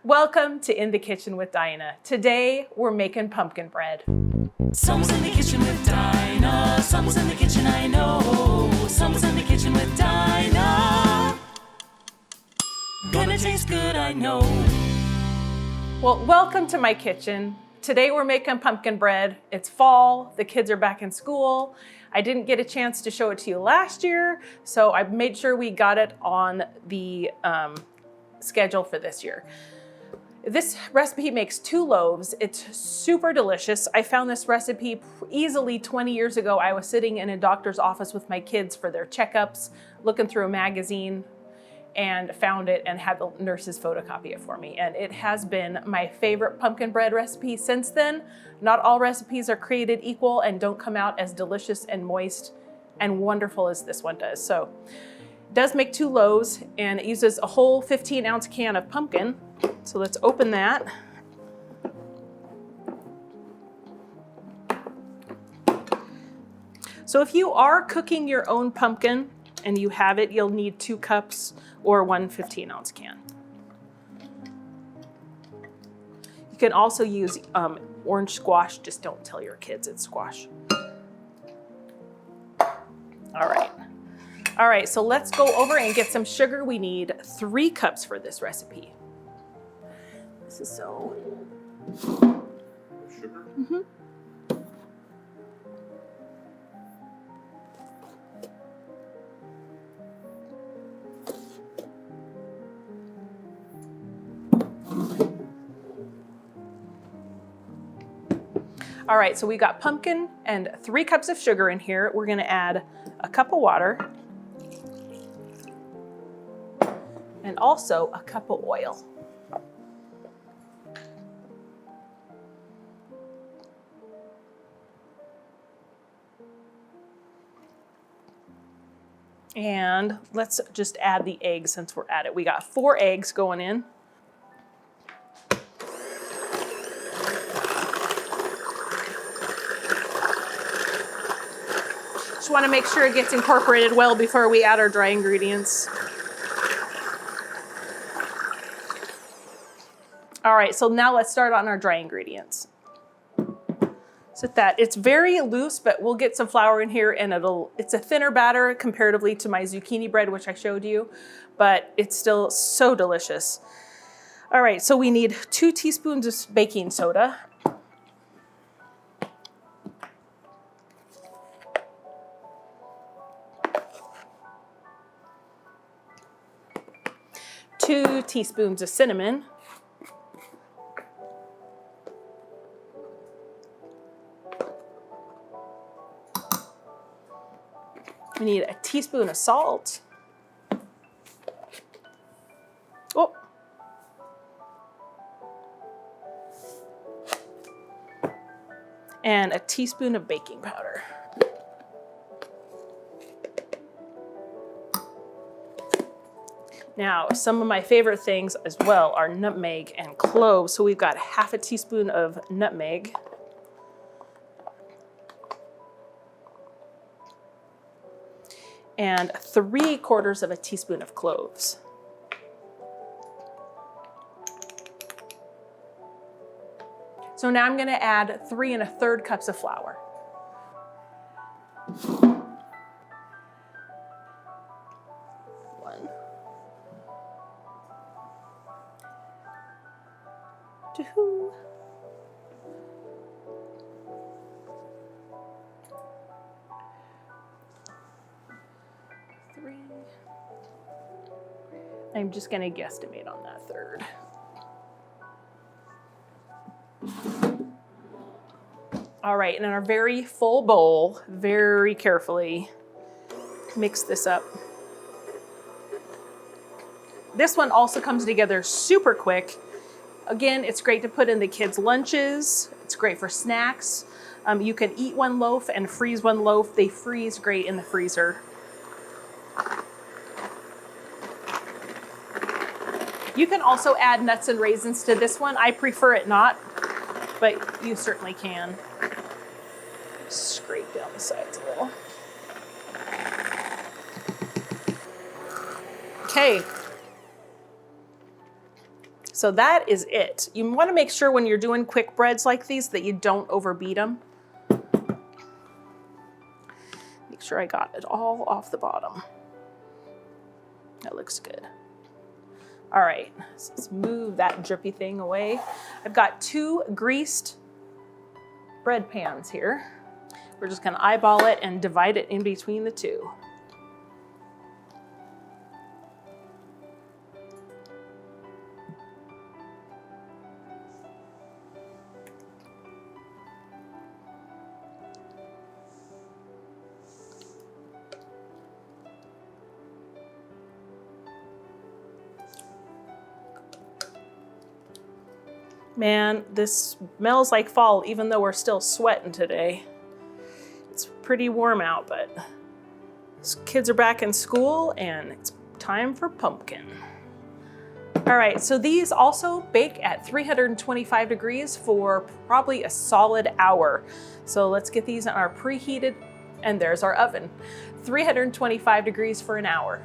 Welcome to In the Kitchen with Dinah. Today we're making pumpkin bread. Someone's in the kitchen with Dinah. Someone's in the kitchen, I know. Someone's in the kitchen with Dinah. Gonna taste good, I know. Well, welcome to my kitchen. Today we're making pumpkin bread. It's fall, the kids are back in school. I didn't get a chance to show it to you last year, so I made sure we got it on the schedule for this year. This recipe makes 2 loaves. It's super delicious. I found this recipe easily 20 years ago. I was sitting in a doctor's office with my kids for their checkups, looking through a magazine, and found it and had the nurses photocopy it for me. And it has been my favorite pumpkin bread recipe since then. Not all recipes are created equal and don't come out as delicious and moist and wonderful as this one does. So it does make 2 loaves, and it uses a whole 15-ounce can of pumpkin. So let's open that. So if you are cooking your own pumpkin and you have it, you'll need 2 cups or one 15-ounce can. You can also use orange squash. Just don't tell your kids it's squash. All right, so let's go over and get some sugar. We need 3 cups for this recipe. This is so... Sugar? Mm-hmm. All right, so we got pumpkin and 3 cups of sugar in here. We're gonna add a cup of water and also a cup of oil. And let's just add the eggs since we're at it. We got 4 eggs going in. Just want to make sure it gets incorporated well before we add our dry ingredients. All right, so now let's start on our dry ingredients. So it's very loose, but we'll get some flour in here and it's a thinner batter comparatively to my zucchini bread, which I showed you, but it's still so delicious. All right, so we need 2 teaspoons of baking soda. Two teaspoons of cinnamon. We need a teaspoon of salt. Oh. And a teaspoon of baking powder. Now, some of my favorite things as well are nutmeg and cloves. So we've got half a teaspoon of nutmeg. And 3/4 of a teaspoon of cloves. So now I'm gonna add 3 1/3 cups of flour. One. 2. 3. I'm just going to guesstimate on that 1/3. All right, and in our very full bowl, very carefully mix this up. This one also comes together super quick. Again, it's great to put in the kids' lunches. It's great for snacks. You can eat 1 loaf and freeze 1 loaf. They freeze great in the freezer. You can also add nuts and raisins to this one. I prefer it not, but you certainly can. Scrape down the sides a little. Okay. So that is it. You want to make sure when you're doing quick breads like these that you don't overbeat them. Make sure I got it all off the bottom. That looks good. All right, so let's move that drippy thing away. I've got 2 greased bread pans here. We're just gonna eyeball it and divide it in between the 2. Man, this smells like fall, even though we're still sweating today. It's pretty warm out, but kids are back in school and it's time for pumpkin. All right, so these also bake at 325 degrees for probably a solid hour. So let's get these in our preheated, and there's our oven. 325 degrees for an hour.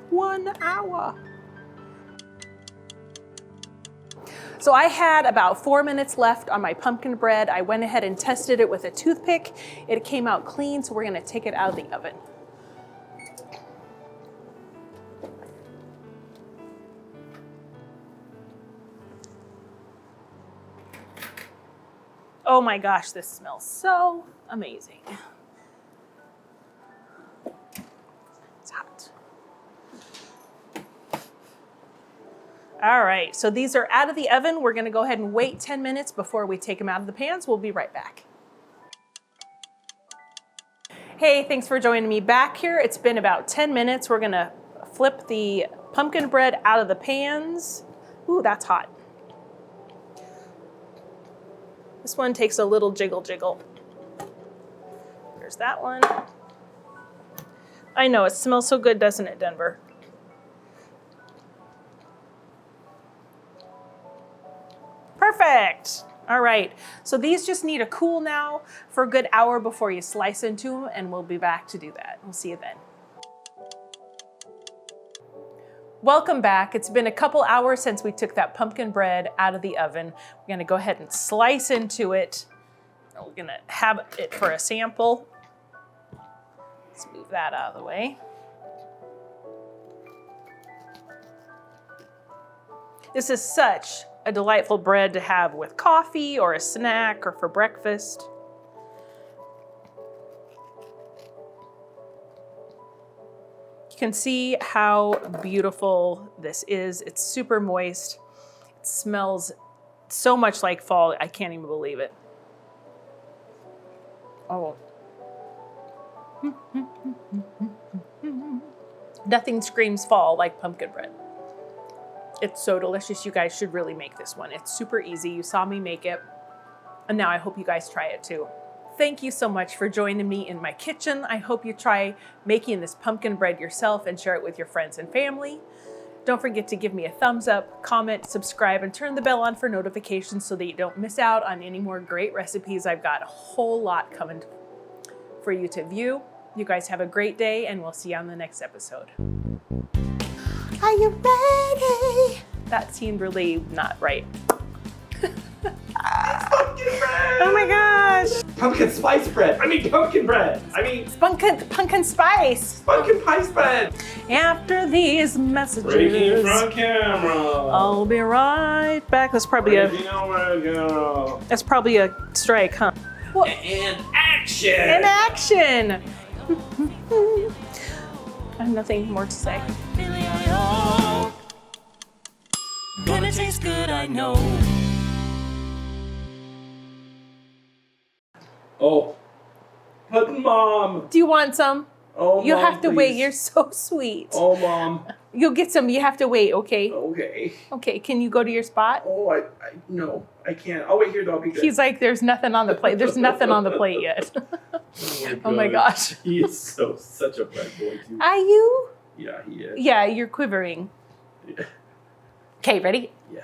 One hour. So I had about 4 minutes left on my pumpkin bread. I went ahead and tested it with a toothpick. It came out clean, so we're gonna take it out of the oven. Oh my gosh, this smells so amazing. It's hot. All right, so these are out of the oven. We're gonna go ahead and wait 10 minutes before we take them out of the pans. We'll be right back. Hey, thanks for joining me back here. It's been about 10 minutes. We're gonna flip the pumpkin bread out of the pans. Ooh, that's hot. This one takes a little jiggle. There's that one. I know, it smells so good, doesn't it, Denver? Perfect. All right, so these just need to cool now for a good hour before you slice into them, and we'll be back to do that. We'll see you then. Welcome back. It's been a couple hours since we took that pumpkin bread out of the oven. We're gonna go ahead and slice into it. We're gonna have it for a sample. Let's move that out of the way. This is such a delightful bread to have with coffee or a snack or for breakfast. You can see how beautiful this is. It's super moist. It smells so much like fall. I can't even believe it. Oh. Nothing screams fall like pumpkin bread. It's so delicious. You guys should really make this one. It's super easy. You saw me make it, and now I hope you guys try it too. Thank you so much for joining me in my kitchen. I hope you try making this pumpkin bread yourself and share it with your friends and family. Don't forget to give me a thumbs up, comment, subscribe, and turn the bell on for notifications so that you don't miss out on any more great recipes. I've got a whole lot coming for you to view. You guys have a great day, and we'll see you on the next episode. Are you ready? That seemed really not right. Pumpkin bread! Oh my gosh! Pumpkin spice bread! Pumpkin bread! Pumpkin spice! Pumpkin pie bread! After these messages, Breaking from camera! I'll be right back. That's probably that's probably a strike, huh? Well, And action! in action! I have nothing more to say. Gonna taste good, I know. Oh, but Mom! Do you want some? Oh, You Mom, have to wait. please. You're so sweet. Oh, Mom. You'll get some. You have to wait, okay? Okay. Okay, can you go to your spot? Oh, no, I can't. I'll wait here, though. I'll be good. He's like, there's nothing on the plate. There's nothing on the plate yet. Oh my gosh. He is such a bread boy, too. Are you? Yeah, he is. Yeah, you're quivering. Okay, ready? Yeah.